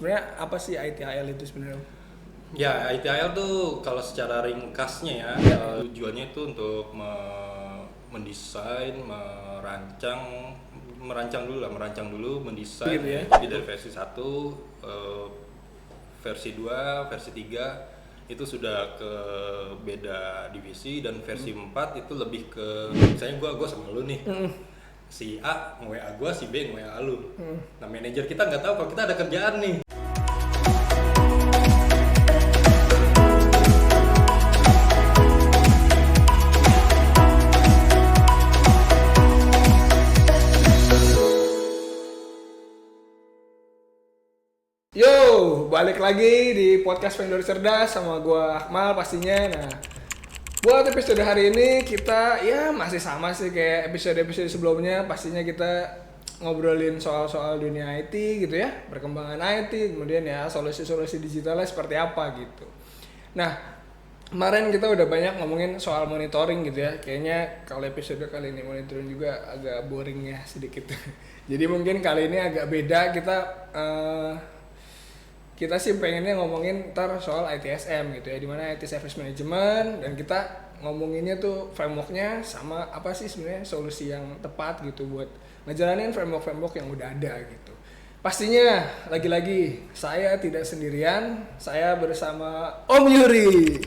Sebenarnya apa sih ITIL itu sebenarnya? Ya, ITIL tuh kalau secara ringkasnya ya, tujuannya itu untuk mendesain, merancang dulu, mendesain. Gitu ya. Jadi dari versi 1, versi 2, versi 3 itu sudah ke beda divisi, dan versi 4 itu lebih ke misalnya gua sama lu nih. Si A nge-WA gua, si B nge-WA lu. Nah, manajer kita nggak tahu kalau kita ada kerjaan nih. Yo, balik lagi di podcast Vendor Cerdas sama gua Akmal pastinya. Nah, buat episode hari ini kita ya masih sama sih kayak episode-episode sebelumnya. Pastinya kita ngobrolin soal-soal dunia IT gitu ya, perkembangan IT, kemudian ya solusi-solusi digitalnya seperti apa gitu. Nah, kemarin kita udah banyak ngomongin soal monitoring gitu ya. Kayaknya kalau episode kali ini monitoring juga agak boring ya sedikit. Jadi mungkin kali ini agak beda, kita sih pengennya ngomongin ntar soal ITSM gitu ya, dimana IT Service Management, dan kita ngomonginnya tuh frameworknya sama apa sih sebenarnya solusi yang tepat gitu buat ngejalanin framework yang udah ada gitu. Pastinya lagi-lagi saya tidak sendirian, saya bersama Om Yuri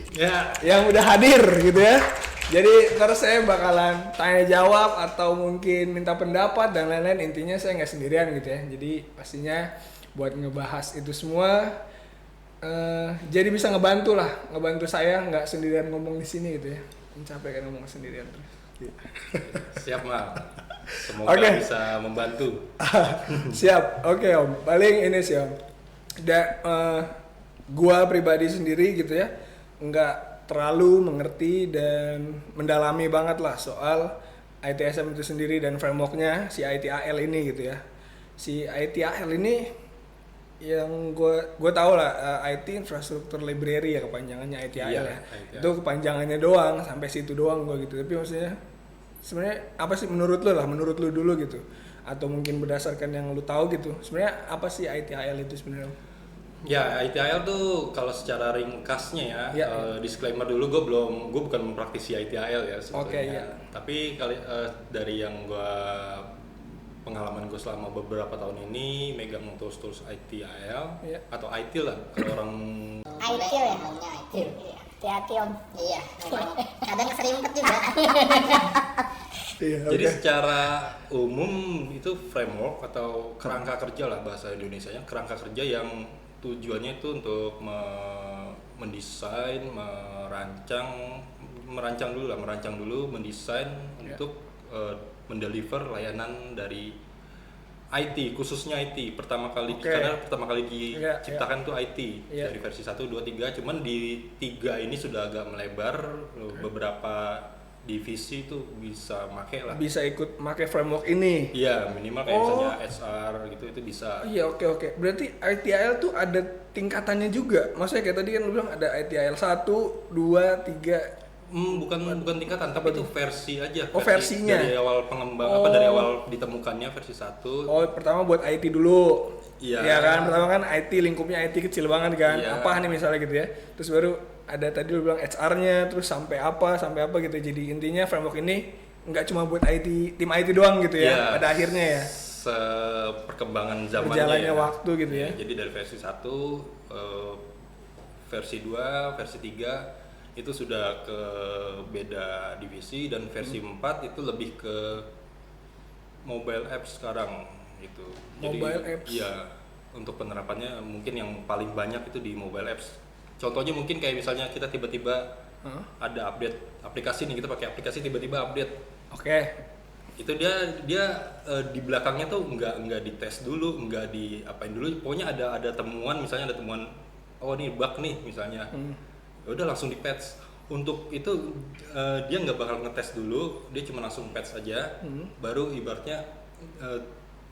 yang udah hadir gitu ya. Jadi ntar saya bakalan tanya jawab atau mungkin minta pendapat dan lain-lain, intinya saya nggak sendirian gitu ya. Jadi pastinya buat ngebahas itu semua, jadi bisa ngebantu saya nggak sendirian ngomong di sini gitu ya, mencapaikan ngomong sendirian terus. Siap, Mal. Semoga bisa membantu. Siap, oke Om. Paling ini sih Om, gua pribadi sendiri gitu ya, nggak terlalu mengerti dan mendalami banget lah soal ITSM itu sendiri dan frameworknya si ITIL ini gitu ya. Si ITIL ini yang gue tahu lah, IT Infrastructure Library ya kepanjangannya ITIL ya. ITIL. Itu kepanjangannya doang, sampai situ doang gue gitu. Tapi maksudnya sebenarnya apa sih menurut lu dulu gitu, atau mungkin berdasarkan yang lu tahu gitu, sebenarnya apa sih ITIL itu sebenarnya? Ya, ITIL tuh kalau secara ringkasnya ya, disclaimer dulu, gue bukan mempraktisi ITIL ya sebetulnya. Tapi dari yang pengalaman gue selama beberapa tahun ini megang tools ITIL atau IT lah kalau orang ITIL ya namanya ITIL. Hati-hati Om. Iya. Kadang keserimpet juga. Jadi secara umum itu framework atau kerangka kerja lah bahasa Indonesianya, kerangka kerja yang tujuannya itu untuk mendesain, merancang dulu, mendesain untuk mendeliver layanan dari IT, khususnya IT pertama kali karena pertama kali diciptakan tuh IT dari versi 1, 2, 3. Cuman di 3 ini sudah agak melebar, beberapa divisi tuh bisa bisa ikut make framework ini. Iya, minimal kayak misalnya HR gitu itu bisa. Iya, oke. Berarti ITIL tuh ada tingkatannya juga. Maksudnya kayak tadi kan lu bilang ada ITIL 1, 2, 3. Bukan tingkatan, tapi itu versi aja. Versinya. Dari awal pengembang dari awal ditemukannya versi 1. Pertama buat IT dulu. Iya. Ya kan, pertama kan IT, lingkupnya IT kecil banget kan. Iya. Apa nih misalnya gitu ya. Terus baru ada tadi lu bilang HR-nya, terus sampai apa gitu. Jadi intinya framework ini nggak cuma buat IT, tim IT doang gitu ya. Iya. Pada akhirnya ya. Perkembangan zamannya. Berjalannya waktu gitu ya. Jadi dari versi 1, versi 2, versi 3 itu sudah ke beda divisi, dan versi 4 itu lebih ke mobile apps sekarang gitu. Mobile apps. Iya, untuk penerapannya mungkin yang paling banyak itu di mobile apps. Contohnya mungkin kayak misalnya kita tiba-tiba ada update aplikasi nih, kita pakai aplikasi tiba-tiba update. Itu dia di belakangnya tuh nggak dites dulu, nggak diapain dulu. Pokoknya ada temuan, misalnya ada temuan, ini bug nih misalnya. Udah langsung di patch. Untuk itu dia nggak bakal ngetes dulu, dia cuma langsung patch aja. Baru ibaratnya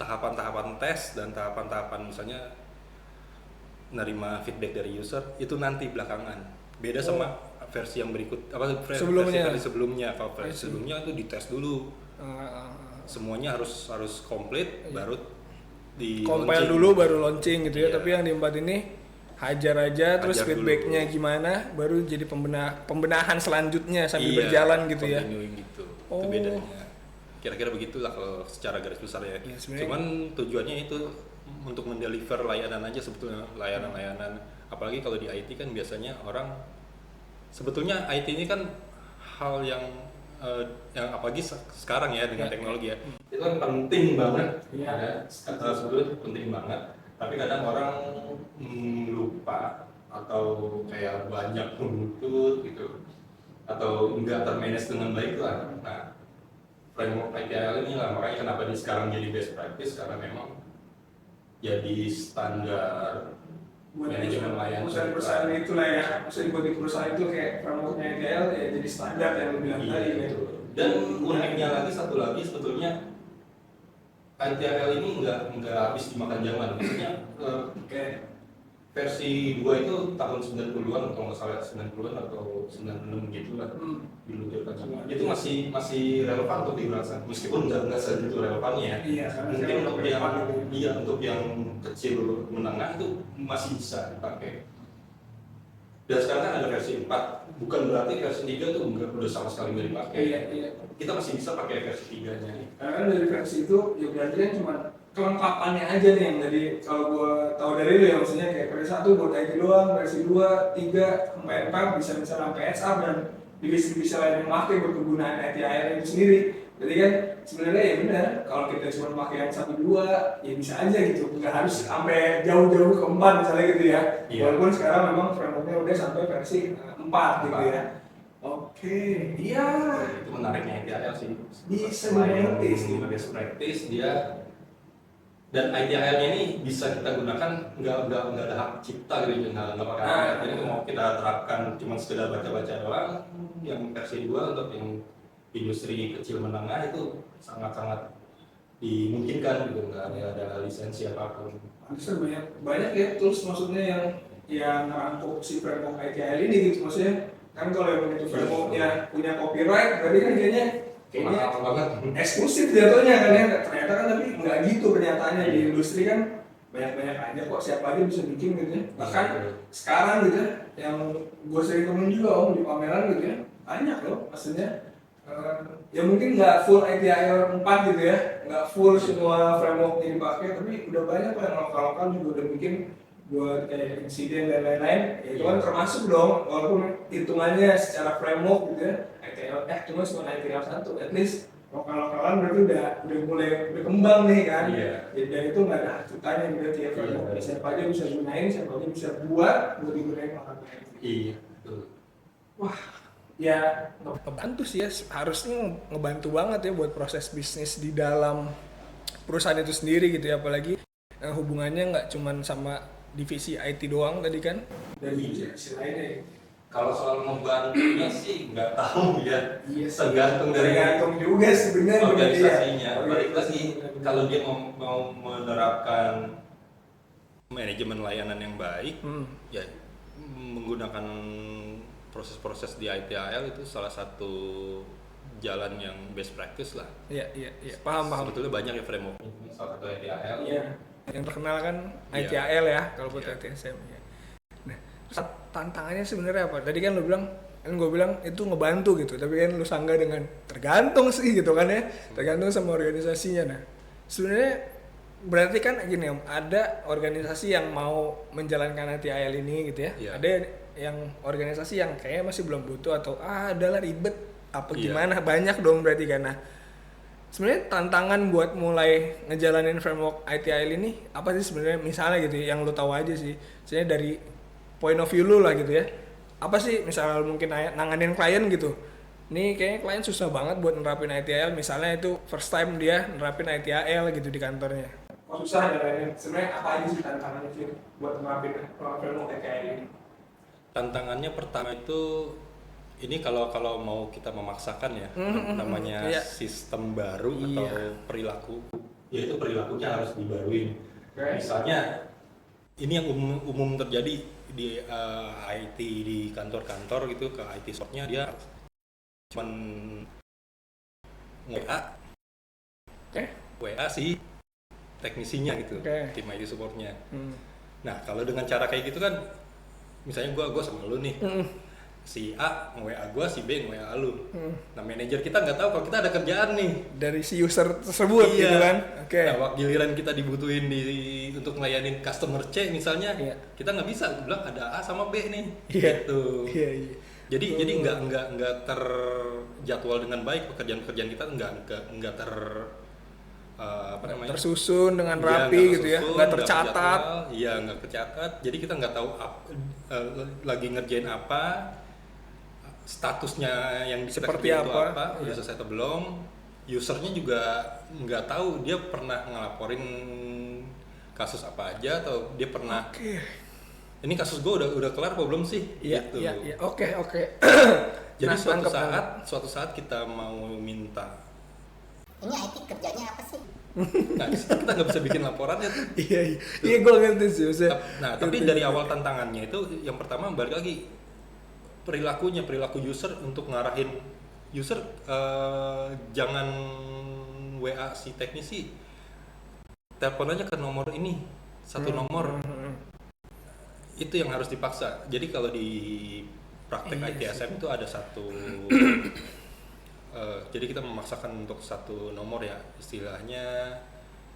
tahapan-tahapan tes dan tahapan-tahapan misalnya nerima feedback dari user itu nanti belakangan. Beda sama versi yang berikut, versi sebelumnya. Kalau versi sebelumnya itu dites dulu. Semuanya harus komplit, baru di compile launching. dulu baru launching gitu ya. Iya. Tapi yang di 4 ini hajar aja terus Hajar feedbacknya dulu. gimana baru jadi pembenahan selanjutnya sambil Iya, berjalan gitu ya. continuing gitu. Oh. Itu bedanya. Kira-kira begitulah kalau secara garis besar ya. Iya, sebenarnya- Cuman tujuannya itu untuk mendeliver layanan aja sebetulnya, layanan-layanan. Apalagi kalau di IT kan biasanya orang sebetulnya IT ini kan hal yang apalagi sekarang ya dengan teknologi ya. Itu kan penting banget ya. Sebetulnya penting banget. Tapi kadang orang lupa atau kayak banyak menuntut gitu atau enggak termanage dengan baik lah. Nah, framework ITIL ini lah makanya kenapa di sekarang jadi best practice karena memang jadi standar manajemen layanan perusahaan itulah ya, maksudnya buat di perusahaan itu kayak frameworknya ITL ya jadi standar yang lu bilang Iya, tadi ya. betul. Dan uniknya lagi satu lagi sebetulnya ITIL ini nggak habis dimakan zaman. Maksudnya Kayak versi 2 itu tahun 90-an atau nggak salah 90-an atau 96 gitu lah diluncurkan semua. Itu masih relevan untuk digunakan meskipun nggak segitu relevannya. iya, Mungkin untuk yang kecil menengah itu masih bisa dipakai. Dan sekarang kan ada versi 4, bukan berarti versi 3 tuh udah sama sekali nggak dipakai. iya. Kita masih bisa pakai versi 3-nya. Karena kan dari versi itu ya berarti kan cuma kelengkapannya aja nih yang dari kalau gua tahu dari lu ya maksudnya kayak versi 1 buat IT doang, versi 2, 3 sampai 4 bisa sampai SA dan divisi-divisi lain yang pakai buat kegunaan ITIL itu sendiri. Jadi kan sebenarnya ya benar kalau kita cuma pakai yang 1 2 ya bisa aja gitu. Nggak harus sampai jauh-jauh ke 4 misalnya gitu ya. Iya. Walaupun sekarang memang frameworknya udah sampai versi 4 gitu ya. Oke, iya. Itu menariknya ITIL sih. Bisa Selain dimengerti sih. best practice dia dan ITIL-nya ini bisa kita gunakan nggak ada hak cipta gitu nggak pakai hak. Jadi mau kita terapkan cuma sekedar baca-baca doang. Yang versi 2 untuk yang industri kecil menengah itu sangat-sangat dimungkinkan gitu nggak ada lisensi apapun. Pantesan banyak ya tools maksudnya yang ngerangkuk si framework ITIL ini gitu maksudnya kan kalau yang itu frameworknya punya copyright berarti kan kayaknya Mahal banget. eksklusif jatuhnya kan ya ternyata kan tapi nggak gitu kenyataannya di industri kan banyak aja kok siapa aja bisa bikin gitu ya bahkan sekarang gitu ya yang gue sering temen juga om di pameran gitu ya banyak loh maksudnya ya mungkin nggak full ITIL 4 gitu ya nggak full semua frameworknya dipakai tapi udah banyak lah yang lokal-lokal juga udah bikin buat kayak insiden dan lain-lain ya itu kan termasuk dong walaupun hitungannya secara framework gitu ya ITIL cuma ITIL 1 at least lokal-lokalan berarti udah mulai berkembang nih kan dan itu nggak ada hasutannya berarti ya framework siapa aja bisa gunain siapa aja bisa buat digunain orang lain Iya, betul. wah ya ngebantu sih ya harusnya ngebantu banget ya buat proses bisnis di dalam perusahaan itu sendiri gitu ya apalagi hubungannya nggak cuman sama divisi IT doang tadi kan dan divisi lainnya Kalau soal ngebantunya sih nggak tahu ya. Tergantung dari tergantung juga sebenarnya organisasinya. Balik lagi kalau dia mau menerapkan manajemen layanan yang baik, ya menggunakan proses-proses di ITIL itu salah satu jalan yang best practice lah. Iya. Paham. Sebetulnya banyak ya framework. Salah satu ITIL. Iya. Yang terkenal kan ITIL ya kalau buat ITSM ya. Nah, tantangannya sebenarnya apa? Tadi kan gue bilang itu ngebantu gitu, tapi kan lu sanggah dengan tergantung sih gitu kan ya, tergantung sama organisasinya. Nah, sebenarnya berarti kan gini om, ada organisasi yang mau menjalankan ITIL ini gitu ya, ada yang organisasi yang kayaknya masih belum butuh atau adalah ribet apa gimana, banyak dong berarti kan. Nah, sebenarnya tantangan buat mulai ngejalanin framework ITIL ini apa sih sebenarnya, misalnya gitu yang lu tahu aja sih, sebenarnya dari point of view lu lah gitu ya, apa sih misalnya mungkin nanganin klien gitu, nih kayaknya klien susah banget buat nerapin ITIL, misalnya itu first time dia nerapin ITIL gitu di kantornya. Oh susah ya, sebenarnya apa aja sih tantangannya sih buat nerapin framework ITIL ini? Tantangannya pertama itu ini kalau mau kita memaksakan ya, namanya sistem baru atau perilaku, ya itu perilakunya harus dibaruin. Misalnya ini yang umum terjadi di IT di kantor-kantor gitu, ke IT shopnya dia cuman WA sih teknisinya gitu, Okay. tim IT supportnya. Nah kalau dengan cara kayak gitu kan, misalnya gue sama lu nih, si A nge-WA gue, si B nge-WA lu. Nah manajer kita nggak tahu kalau kita ada kerjaan nih Dari si user tersebut iya. gitu kan. Oke. Nah, waktu giliran kita dibutuhin untuk ngelayanin customer C misalnya, Iya. kita nggak bisa bilang ada A sama B nih. Iya. Gitu. Iya, iya. Jadi nggak terjadwal dengan baik, pekerjaan-pekerjaan kita nggak apa namanya? Tersusun dengan Iya, rapi nggak gitu ya, tersusun, nggak tercatat. terjadwal. Iya, nggak tercatat. Jadi kita nggak tahu lagi ngerjain apa, statusnya yang kita Seperti kerjain itu apa, apa, udah iya. selesai atau belum. Usernya juga nggak tahu dia pernah ngelaporin kasus apa aja, atau dia pernah Oke. ini kasus gue udah kelar apa belum sih? Iya, Gitu. iya, iya. Oke. Jadi Nah, suatu saat kita mau minta, Ini IT kerjanya apa sih? nah di situ kita nggak bisa bikin laporannya tuh. Iya, iya gue ngerti sih. Maksudnya, Nah, tapi dari awal tantangannya itu yang pertama balik lagi perilaku user untuk ngarahin user, jangan WA si teknisi, telepon aja ke nomor ini, satu nomor. Itu yang harus dipaksa. Jadi kalau di praktek ITSM itu ada satu jadi kita memaksakan untuk satu nomor ya, istilahnya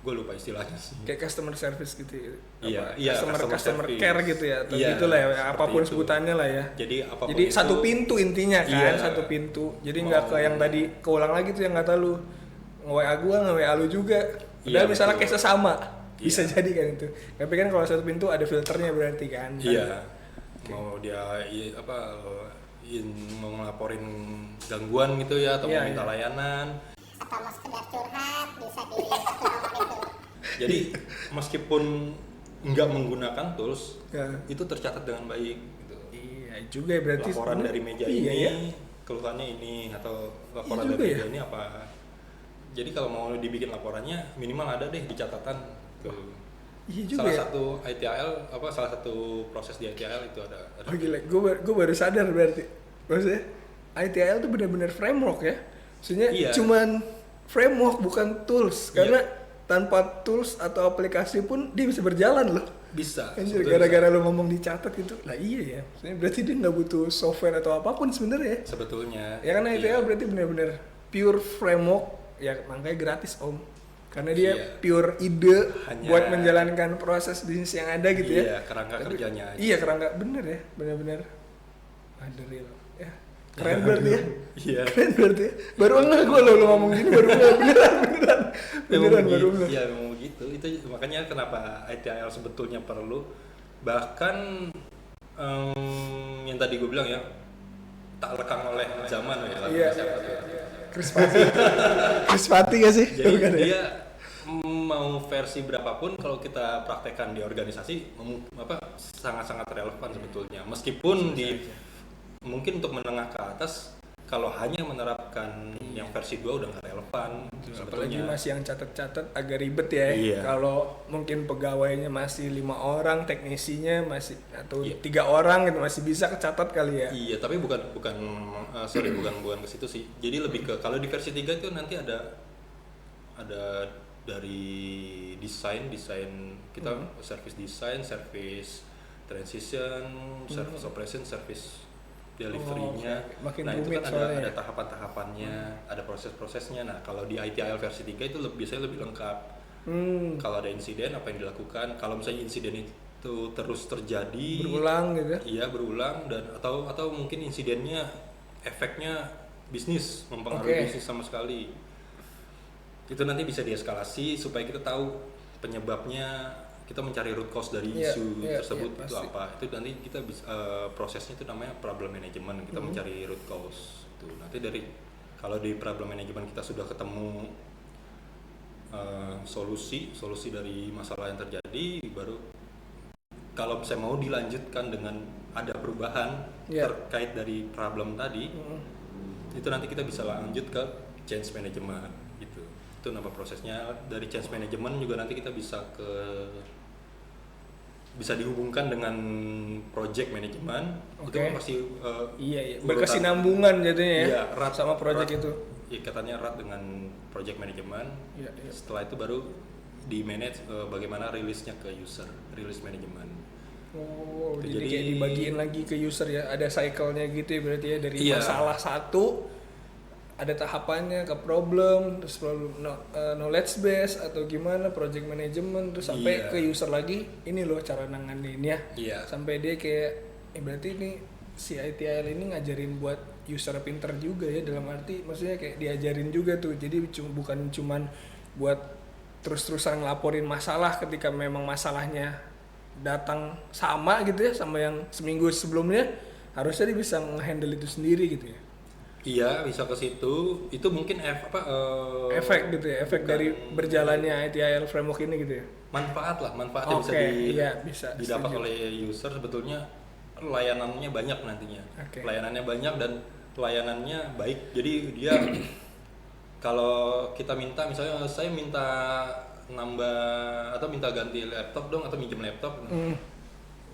gue lupa istilahnya sih. Kayak customer service gitu ya. Iya, Apa, iya, customer service. care gitu ya, atau Iya, gitulah ya, seperti apapun itu. sebutannya lah ya. Jadi apapun Jadi itu, satu pintu intinya kan, Iya. satu pintu. Jadi nggak Mau- ke yang tadi keulang lagi tuh yang kata lu nge-WA gua, nge-WA lu juga. Padahal Iya, misalnya betul. case sama, bisa Iya. jadi kan itu. Tapi kan kalau satu pintu ada filternya berarti kan. Iya. Mau dia mau ngelaporin gangguan gitu ya, atau Iya, mau minta iya. layanan. Atau mau sekedar curhat bisa di satu nomor itu. Jadi meskipun nggak menggunakan tools, Ya. itu tercatat dengan baik. Gitu. Iya juga ya berarti. Laporan sebenarnya- dari meja iya, ini, ya. keluhannya ini, atau laporan Iya dari juga meja ya. ini apa. Jadi kalau mau dibikin laporannya minimal ada deh di catatan. Tuh. Iya juga Salah ya. satu ITIL salah satu proses di ITIL itu ada. Oh gila, gue baru sadar berarti. Maksudnya ITIL tuh benar-benar framework ya. Maksudnya Iya. cuman framework bukan tools. Iya. Karena tanpa tools atau aplikasi pun dia bisa berjalan loh. Bisa. Anjir, sebetulnya gara-gara lo ngomong dicatat gitu. Lah iya ya. Maksudnya berarti dia nggak butuh software atau apapun sebenarnya. bisa. Sebetulnya. Ya karena ITIL Iya. berarti benar-benar pure framework. Ya makanya gratis om. Karena dia Iya. pure ide Hanya- buat menjalankan proses bisnis yang ada gitu ya. Iya, kerangka kerjanya aja. Iya kerangka bener ya, bener-bener ada real. Ya, keren berarti ya. Iya. Keren berarti ya. Baru enggak gue lo ngomong gini baru enggak beneran Memang baru begitu. enggak. Iya, memang begitu. Itu makanya kenapa ITIL sebetulnya perlu. Bahkan yang tadi gue bilang ya, tak lekang oleh zaman ya. lagunya Iya. siapa tuh? Chris Patti. Chris Patti gak sih? Jadi Bukan ya? dia mau versi berapapun kalau kita praktekkan di organisasi sangat-sangat relevan sebetulnya. Meskipun mungkin untuk menengah ke atas kalau hanya menerapkan yang versi 2 udah nggak relevan Apalagi sebetulnya. masih yang catat-catat agak ribet ya. Iya. Kalau mungkin pegawainya masih 5 orang, teknisinya masih atau Iya. 3 orang gitu masih bisa kecatat kali ya. Iya, tapi bukan ke situ sih. Jadi lebih ke kalau di versi 3 itu nanti ada dari desain kita service design, service transition, service operation, service delivery-nya. oke. Makin Nah, itu rumit kan soalnya ada ya. tahapan-tahapannya, ada proses-prosesnya. Nah, kalau di ITIL versi 3 itu biasanya lebih lengkap. Kalau ada insiden apa yang dilakukan, kalau misalnya insiden itu terus terjadi Berulang gitu ya. iya berulang dan atau mungkin insidennya efeknya bisnis mempengaruhi Oke. bisnis sama sekali, itu nanti bisa dieskalasi supaya kita tahu penyebabnya, kita mencari root cause dari Iya, isu iya, tersebut iya, itu pasti. apa, itu nanti kita bisa prosesnya itu namanya problem management, kita mencari root cause itu nanti dari kalau di problem management kita sudah ketemu solusi dari masalah yang terjadi, baru kalau saya mau dilanjutkan dengan ada perubahan Iya. terkait dari problem tadi, itu nanti kita bisa lanjut ke change management gitu. Itu nama prosesnya. Dari change management juga nanti kita bisa dihubungkan dengan project management. Itu Oke. kan pasti Iya, urutan- berkesinambungan jadinya ya. Iya, erat sama project erat- itu. Ikatannya erat dengan project management. Iya, iya. Setelah itu baru di manage bagaimana rilisnya ke user, rilis manajemen. Oh, jadi kayak dibagiin lagi ke user ya, ada cycle-nya gitu ya berarti ya, dari masalah satu ada tahapannya ke problem, terus knowledge base atau gimana project management, terus sampai ke user lagi, ini loh cara nanganin ya. Sampai dia kayak berarti ini si ITIL ini ngajarin buat user pinter juga ya, dalam arti maksudnya kayak diajarin juga tuh, jadi bukan cuman buat terus-terusan ngelaporin masalah ketika memang masalahnya datang sama gitu ya sama yang seminggu sebelumnya, harusnya dia bisa nge-handle itu sendiri gitu ya. Iya, bisa ke situ. Itu mungkin efek gitu ya, efek dari berjalannya ITIL framework ini gitu ya. Manfaatnya bisa didapat oleh user. Sebetulnya layanannya banyak nantinya. Layanannya banyak dan layanannya baik. Jadi dia kalau kita minta, misalnya saya minta nambah atau minta ganti laptop dong atau minjem laptop.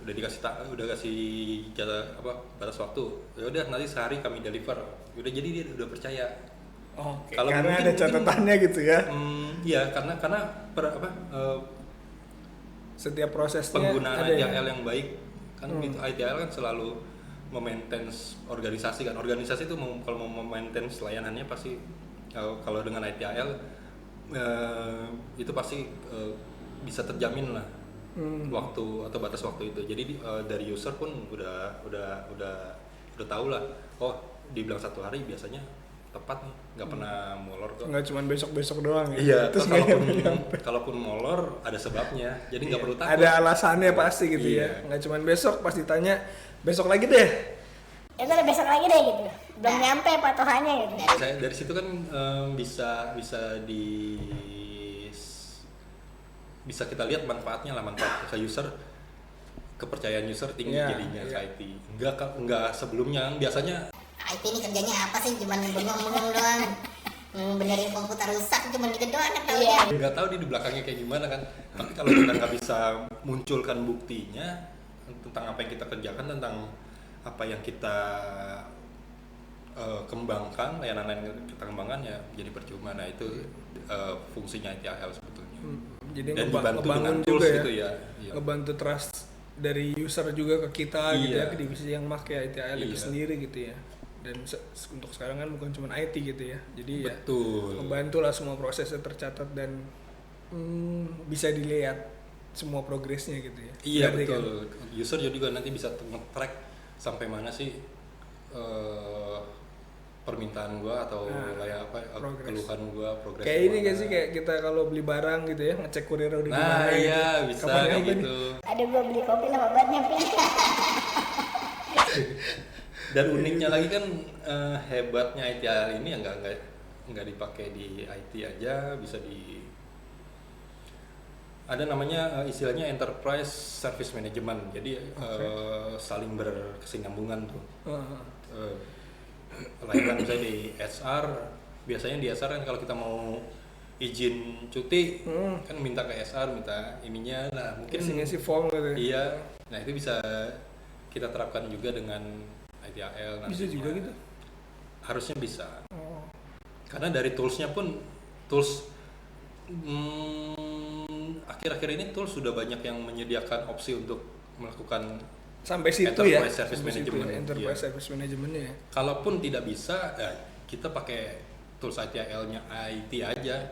Udah kasih jatah batas waktu, ya udah nanti sehari kami deliver, udah, jadi dia udah percaya. Kalau karena ada catatannya gitu ya. Iya, karena setiap prosesnya penggunaan ITIL yang baik kan. Gitu, ITIL kan selalu memaintain organisasi kan. Organisasi itu kalau mau memaintain layanannya pasti kalau dengan ITIL itu pasti bisa terjamin lah waktu atau batas waktu itu. Jadi dari user pun udah tahu lah, oh dibilang 1 hari biasanya tepat nih, nggak pernah molor kok. Nggak cuma besok doang ya. Iya, terus kalaupun molor ada sebabnya, jadi nggak perlu takut. Ada alasannya pasti gitu ya. Nggak cuma besok pasti tanya besok lagi deh. Itu udah besok lagi deh gitu. Belum nyampe patokannya gitu. Dari situ kan bisa kita lihat manfaat ke user, kepercayaan user tinggi jadinya ke IT. Enggak sebelumnya biasanya IT ini kerjanya apa sih, cuman bengong-bengong doang, benerin komputer rusak cuman gitu doang kan. Nggak tahu di belakangnya kayak gimana kan. Tapi kalau kita nggak bisa munculkan buktinya tentang apa yang kita kerjakan, tentang apa yang kita kembangkan, layanan yang kita kembangkan, ya jadi percuma. Nah itu fungsinya ITIL sebetulnya. Jadi dan dibantu dengan tools juga gitu ya. Ngebantu trust dari user juga ke kita gitu ya, ke divisi yang pakai ITIL itu sendiri gitu ya. Dan untuk sekarang kan bukan cuma IT gitu ya, jadi ngebantu lah semua prosesnya tercatat dan bisa dilihat semua progresnya gitu ya. Iya betul. Kan? User juga nanti bisa nge-track sampai mana sih permintaan gua atau keluhan gua, progres. Kayak ini gak sih, kayak kita kalau beli barang gitu ya, ngecek kurir udah gimana gitu. Iya, bisa kayak gitu. Ada gua beli kopi sama obatnya Dan uniknya lagi kan hebatnya ITIL ini nggak dipakai di IT aja, bisa ada namanya istilahnya enterprise service management. Jadi saling berkesinambungan tuh. Layanan misalnya di SR, biasanya di SR kan kalau kita mau izin cuti kan minta ke SR, minta ininya, nah mungkin ngisi form gitu. Iya, nah itu bisa kita terapkan juga dengan ITIL. Bisa juga gitu? Harusnya bisa. Karena dari toolsnya pun, akhir-akhir ini tools sudah banyak yang menyediakan opsi untuk melakukan sampai situ enterprise service management. Enterprise service managementnya ya. Kalaupun tidak bisa, kita pakai tools ITIL-nya IT aja.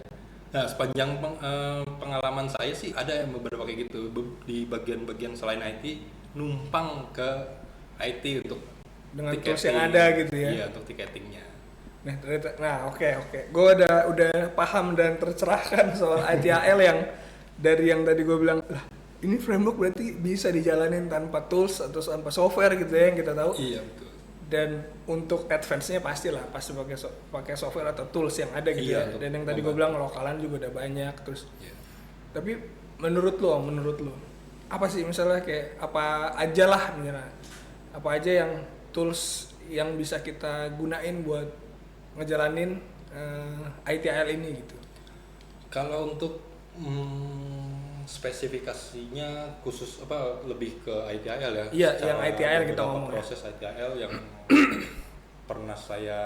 Nah, sepanjang pengalaman saya sih ada yang beberapa kayak gitu, di bagian-bagian selain IT numpang ke IT untuk dengan tools yang ada gitu ya. Iya, untuk tiketingnya. Nah, oke. Gue udah paham dan tercerahkan soal ITIL yang dari yang tadi gue bilang, lah ini framework berarti bisa dijalanin tanpa tools atau tanpa software gitu ya, yang kita tahu. Iya, betul. Dan untuk advance-nya pasti pakai software atau tools yang ada gitu ya. Dan yang tadi gue bilang lokalan juga udah banyak terus. Iya. Tapi menurut lo apa sih misalnya kayak apa aja yang tools yang bisa kita gunain buat ngejalanin ITIL ini gitu? Kalau untuk spesifikasinya khusus lebih ke ITIL ya? Iya, yang ITIL kita ngomong. Proses ITIL yang pernah saya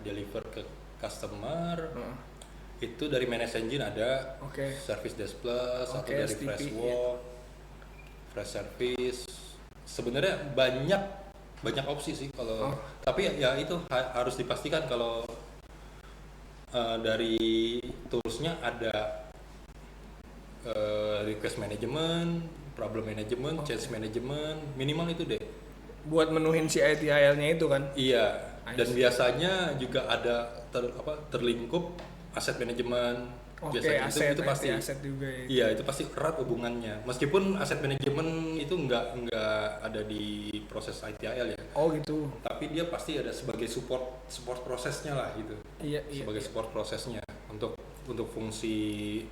deliver ke customer Itu dari Manage Engine ada, Oke. Service Desk Plus, atau Oke, dari SDP, Freshworks, Fresh Service. Sebenarnya banyak opsi sih kalau, tapi ya itu harus dipastikan kalau dari toolsnya ada request management, problem management, change management, minimal itu deh. Buat menuhin si ITIL-nya itu kan. Iya, dan biasanya juga ada terlingkup aset manajemen. Oke, Biasanya aset, itu pasti aset juga ya. Iya, itu pasti erat hubungannya. Meskipun aset manajemen itu nggak ada di proses ITIL ya. Oh gitu. Tapi dia pasti ada sebagai support prosesnya lah gitu. Iya. Sebagai support prosesnya untuk fungsi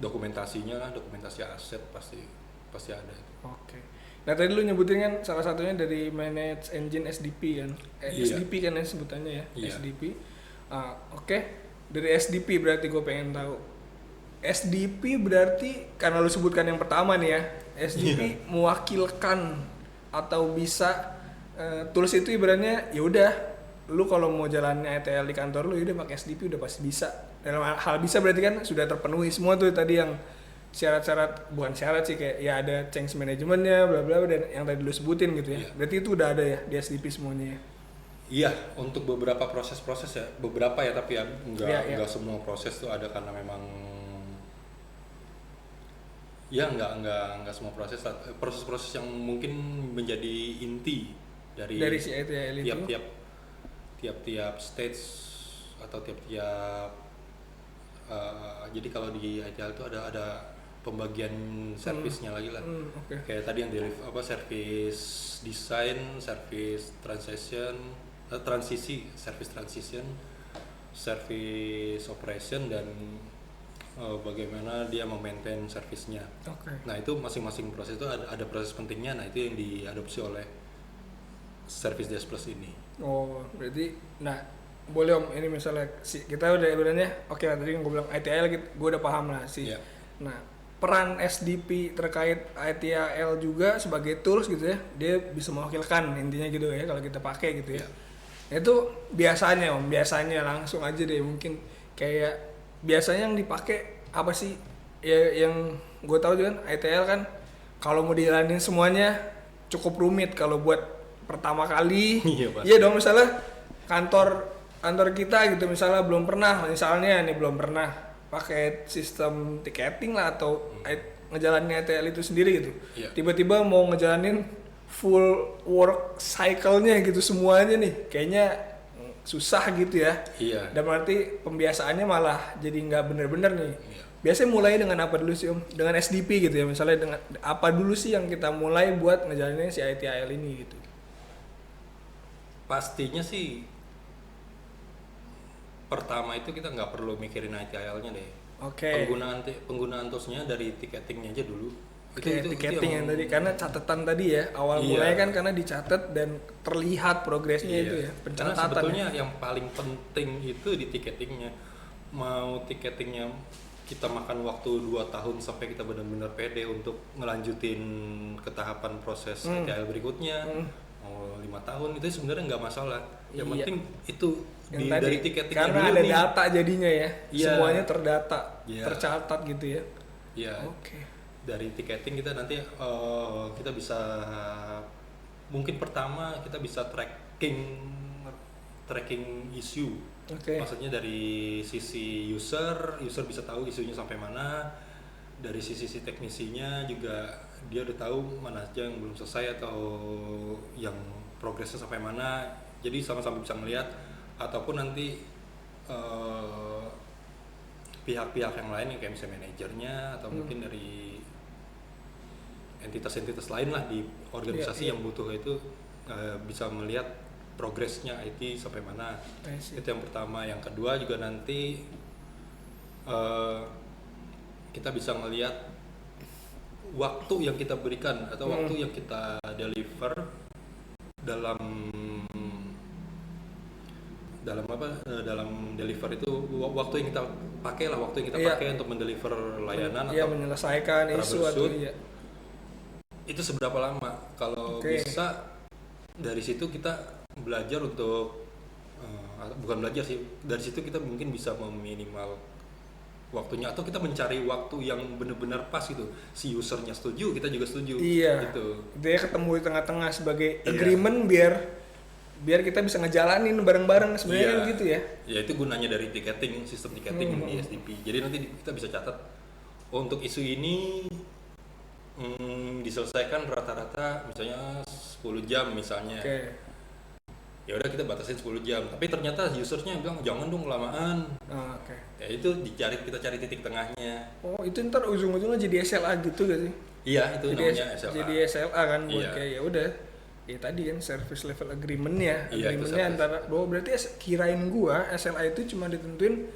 dokumentasinya, dokumentasi aset pasti ada. Oke. Nah tadi lu nyebutin kan salah satunya dari Manage Engine SDP kan. Iya. SDP kan ya sebutannya ya. Iya. SDP. Oke. Dari SDP berarti gue pengen tahu. SDP berarti karena lu sebutkan yang pertama nih ya. SDP mewakilkan atau bisa tools itu ibaratnya ya udah lu kalau mau jalannya ETL di kantor lu udah pakai SDP udah pasti bisa. Dalam hal bisa berarti kan sudah terpenuhi semua tuh tadi yang syarat-syarat, bukan syarat sih, kayak ya ada change manajemennya bla bla dan yang tadi lu sebutin gitu ya. Iya. Berarti itu udah ada ya di SDP semuanya ya. Iya, untuk beberapa proses-proses ya, beberapa ya, tapi ya Iya. enggak semua proses tuh ada karena memang ya enggak semua proses yang mungkin menjadi inti dari si ETL itu. tiap stage atau tiap jadi kalau di ITL itu ada pembagian servisnya lagi lah. Oke. Kayak tadi yang service design, service transition, service operation, dan bagaimana dia memaintain servisnya. Oke. Nah itu masing-masing proses itu ada proses pentingnya. Nah itu yang diadopsi oleh Service Desk Plus ini. Oh, berarti nah boleh Om, ini misalnya kita udah ibaratnya oke lah tadi yang gue bilang ITIL gitu, gue udah paham lah sih. Iya. Nah, peran SDP terkait ITIL juga sebagai tools gitu ya, dia bisa mewakilkan intinya gitu ya kalau kita pakai gitu ya. Itu biasanya Om, biasanya langsung aja deh mungkin kayak biasanya yang dipakai apa sih? Ya yang gue tahu juga kan ITIL kan kalau mau dijalanin semuanya cukup rumit kalau buat pertama kali. Iya dong, misalnya kantor kita gitu misalnya belum pernah pakai sistem ticketing lah atau ngejalanin ITIL itu sendiri gitu. Iya. Tiba-tiba mau ngejalanin full work cycle-nya gitu semuanya nih, kayaknya susah gitu ya. Iya. Dan berarti pembiasaannya malah jadi nggak bener-bener nih. Iya. Biasanya mulai dengan apa dulu sih Om? Dengan SDP gitu ya, misalnya dengan apa dulu sih yang kita mulai buat ngejalanin si ITIL ini gitu? Pastinya sih pertama itu kita nggak perlu mikirin ITIL-nya deh. Oke. Penggunaan toolsnya dari ticketingnya aja dulu. Oke, ticketing yang tadi karena catatan tadi ya awal mulanya kan karena dicatat dan terlihat progresnya itu ya pencatatan. Karena sebetulnya yang paling penting itu di ticketingnya. Mau ticketingnya kita makan waktu 2 tahun sampai kita benar-benar pede untuk ngelanjutin ke tahapan proses ITIL berikutnya. Mau 5 tahun itu sebenarnya nggak masalah. Yang penting itu dari ticketingnya karena dulu ada nih. data jadinya ya. Iya. Semuanya terdata, Iya. tercatat gitu ya. Iya. Oke. Dari ticketing kita nanti kita bisa mungkin pertama kita bisa tracking issue. Oke. Maksudnya dari sisi user bisa tahu isunya sampai mana. Dari sisi teknisinya juga dia udah tahu mana aja yang belum selesai atau yang progresnya sampai mana. Jadi sama-sama bisa melihat, ataupun nanti pihak-pihak yang lain yang kayak misalnya manajernya atau mungkin dari entitas-entitas lain lah di organisasi yang butuh itu bisa melihat progresnya IT sampai mana. Itu yang pertama. Yang kedua juga nanti kita bisa melihat waktu yang kita berikan atau waktu yang kita deliver dalam deliver itu waktu yang kita pakai lah, waktu yang kita pakai untuk mendeliver layanan atau menyelesaikan isu atau itu seberapa lama. Kalau bisa dari situ kita belajar untuk bukan belajar sih, dari situ kita mungkin bisa meminimal waktunya, atau kita mencari waktu yang benar-benar pas gitu, si usernya setuju, kita juga setuju. Iya, gitu. Dia ketemu di tengah-tengah sebagai agreement biar kita bisa ngejalanin bareng-bareng sebenarnya kan gitu ya. Ya itu gunanya dari sistem tiketing di SDP. Jadi nanti kita bisa catat, untuk isu ini diselesaikan rata-rata misalnya 10 jam misalnya. Ya udah kita batasin 10 jam. Tapi ternyata usernya bilang jangan dong kelamaan. Ya itu kita cari titik tengahnya. Oh, itu ntar ujung-ujungnya jadi SLA gitu gak sih? Iya, itu jadi namanya SLA. Jadi SLA kan buat kayak ya udah. Ya tadi kan service level agreement-nya. Agreement-nya antara berarti kirain gua SLA itu cuma ditentuin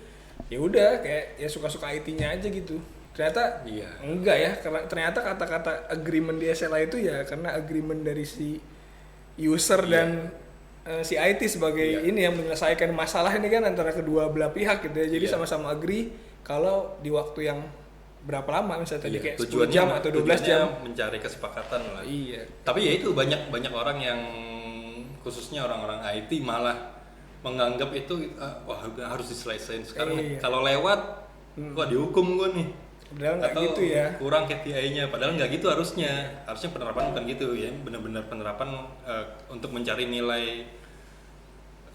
ya udah kayak ya suka-suka IT-nya aja gitu. Ternyata enggak ya, karena ternyata kata-kata agreement di SLA itu ya karena agreement dari si user dan si IT sebagai ini yang menyelesaikan masalah ini kan antara kedua belah pihak gitu ya. Jadi sama-sama agree kalau di waktu yang berapa lama misalnya tadi kayak 10 jam atau 12 jam mencari kesepakatan lah. Iya. Tapi ya itu banyak orang yang khususnya orang-orang IT malah menganggap itu wah harus diselesaikan sekarang. Kalau lewat wah dihukum gue nih. Padahal nggak gitu ya. Kurang KPI-nya, padahal nggak gitu harusnya. Harusnya penerapan bukan gitu ya, benar-benar penerapan untuk mencari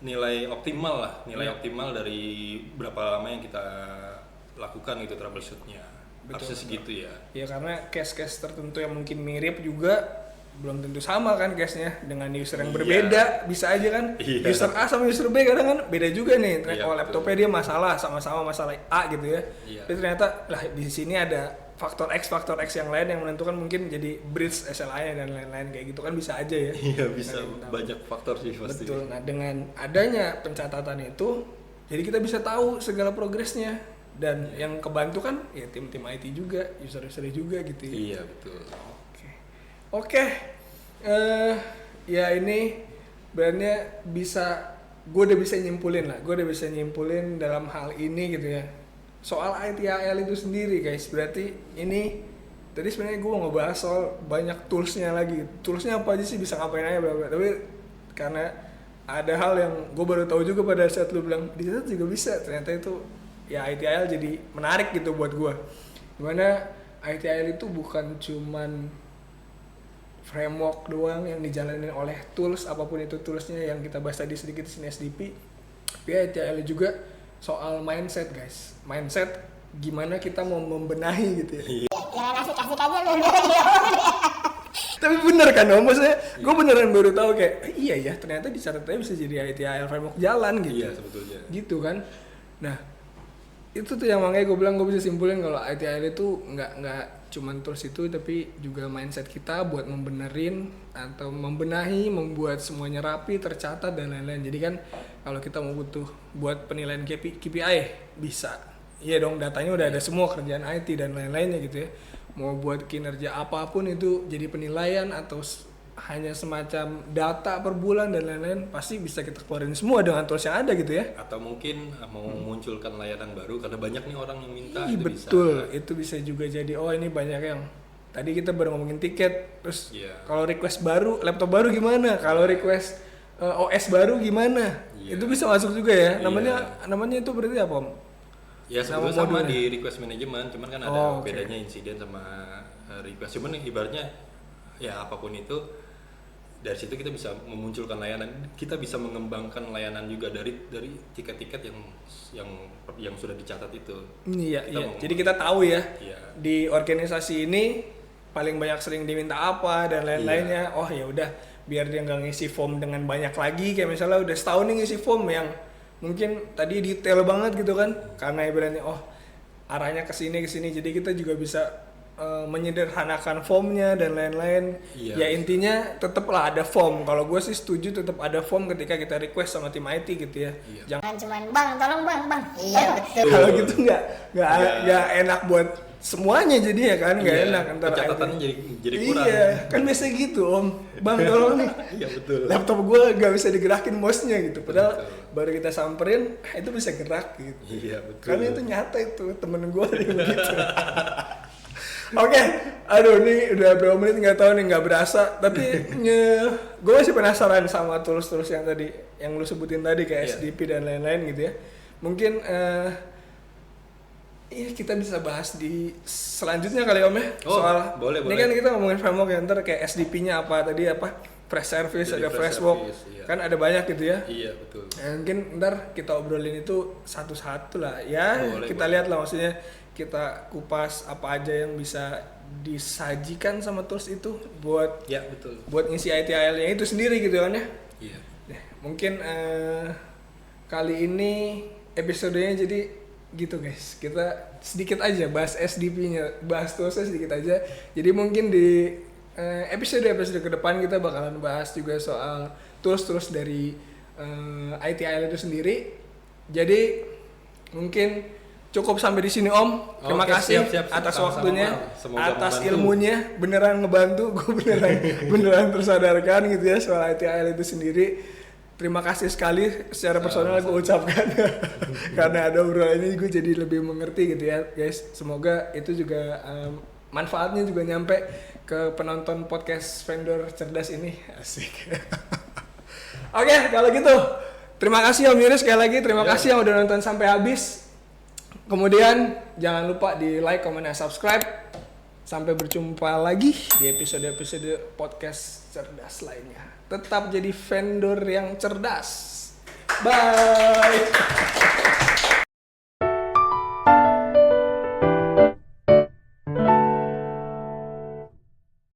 nilai optimal lah, optimal dari berapa lama yang kita lakukan gitu troubleshoot-nya. Harusnya segitu ya. Ya karena case-case tertentu yang mungkin mirip juga belum tentu sama kan case-nya dengan user yang berbeda, bisa aja kan user A sama user B kadang kan beda juga nih. Laptopnya dia sama-sama masalah A gitu ya. Tapi ternyata lah di sini ada faktor X yang lain yang menentukan mungkin jadi bridge SLA-nya dan lain-lain kayak gitu kan bisa aja ya. Iya bisa, banyak faktor sih pasti. Betul. Nah dengan adanya pencatatan itu jadi kita bisa tahu segala progresnya dan yang kebantu kan ya tim-tim IT juga, user-user juga gitu ya. Iya betul. Oke, ya ini berarti gue udah bisa nyimpulin dalam hal ini gitu ya. Soal ITIL itu sendiri guys, berarti ini tadi sebenarnya gue mau ngebahas soal banyak toolsnya lagi. Toolsnya apa aja sih, bisa ngapain aja bla-bla. Tapi karena ada hal yang gue baru tahu juga pada saat lu bilang di situ juga bisa, ternyata itu ya ITIL jadi menarik gitu buat gue. Dimana ITIL itu bukan cuman framework doang yang dijalanin oleh tools, apapun itu toolsnya yang kita bahas tadi sedikit di sini SDP. Tapi ITIL juga soal mindset guys, mindset gimana kita mau membenahi gitu ya. Jangan asik-asik aja lu. Tapi bener kan om, maksudnya gue beneran baru tahu kayak iya ya ternyata di catatannya bisa jadi ITIL framework jalan gitu. Iya sebetulnya. Gitu kan. Nah itu tuh yang makanya gue bilang gue bisa simpulin kalau ITIL itu nggak cuman tools itu tapi juga mindset kita buat membenerin atau membenahi, membuat semuanya rapi, tercatat dan lain-lain. Jadi kan kalau kita mau butuh buat penilaian KPI bisa, iya dong datanya udah ada semua kerjaan IT dan lain-lainnya gitu ya. Mau buat kinerja apapun itu jadi penilaian atau hanya semacam data per bulan dan lain-lain pasti bisa kita keluarin semua dengan tools yang ada gitu ya. Atau mungkin mau memunculkan layanan baru karena banyak nih orang yang minta. Betul, itu bisa juga jadi ini banyak yang tadi kita baru ngomongin tiket terus kalau request baru laptop baru gimana, kalau request OS baru gimana, itu bisa masuk juga ya. Namanya itu berarti apa om? Ya sebetulnya sama di request management, cuman kan ada bedanya insiden sama request. Cuman ibaratnya ya apapun itu dari situ kita bisa memunculkan layanan, kita bisa mengembangkan layanan juga dari tiket-tiket yang sudah dicatat itu. Iya. Jadi kita tahu ya di organisasi ini paling banyak sering diminta apa dan lain-lainnya. Oh ya udah biar dia nggak ngisi form dengan banyak lagi, kayak misalnya udah setahun nih ngisi form yang mungkin tadi detail banget gitu kan, karena ibaratnya arahnya ke sini jadi kita juga bisa menyederhanakan formnya dan lain-lain. Ya intinya tetaplah ada form. Kalau gue sih setuju tetap ada form ketika kita request sama tim IT gitu ya. Jangan cuman bang tolong bang. Iya betul. Kalau gitu nggak enak buat semuanya jadi ya kan, nggak enak antara catatannya jadi kurang. Iya kan biasa gitu om, bang tolong nih. Iya betul. Laptop gue nggak bisa digerakin mouse-nya gitu, padahal baru kita samperin itu bisa gerak gitu. Iya betul. Karena itu nyata itu temen gue begitu. Oke, aduh ini udah berapa menit nggak tahu nih, nggak berasa. Tapi gue masih penasaran sama tools-tools yang tadi, yang lu sebutin tadi kayak SDP dan lain-lain gitu ya. Mungkin kita bisa bahas di selanjutnya kali Om ya. Soal boleh. Ini kan kita ngomongin framework yang ntar kayak SDP-nya apa tadi apa? Fresh service, ada fresh work, kan ada banyak gitu ya. Iya betul. Mungkin ntar kita obrolin itu satu-satu lah ya. Kita lihat lah, maksudnya kita kupas apa aja yang bisa disajikan sama tools itu buat betul. Buat ngisi ITIL-nya itu sendiri gitu kan ya. Iya. Mungkin kali ini episodenya jadi gitu guys. Kita sedikit aja bahas SDP-nya, bahas toolsnya sedikit aja. Jadi mungkin di episode ke depan kita bakalan bahas juga soal tools dari ITIL itu sendiri. Jadi mungkin cukup sampai di sini Om. Terima kasih siap. atas Sama-sama, waktunya, membantu. atas ilmunya, beneran ngebantu. Gue beneran tersadarkan gitu ya soal ITIL itu sendiri. Terima kasih sekali secara personal gue ucapkan karena ada obrolan ini gue jadi lebih mengerti gitu ya guys. Semoga itu juga manfaatnya juga nyampe ke penonton podcast vendor cerdas ini. Asik. Oke, kalau gitu terima kasih Om Yuris sekali lagi. Terima kasih yang udah nonton sampai habis. Kemudian jangan lupa di like, comment, dan subscribe. Sampai berjumpa lagi di episode-episode podcast cerdas lainnya. Tetap jadi vendor yang cerdas. Bye.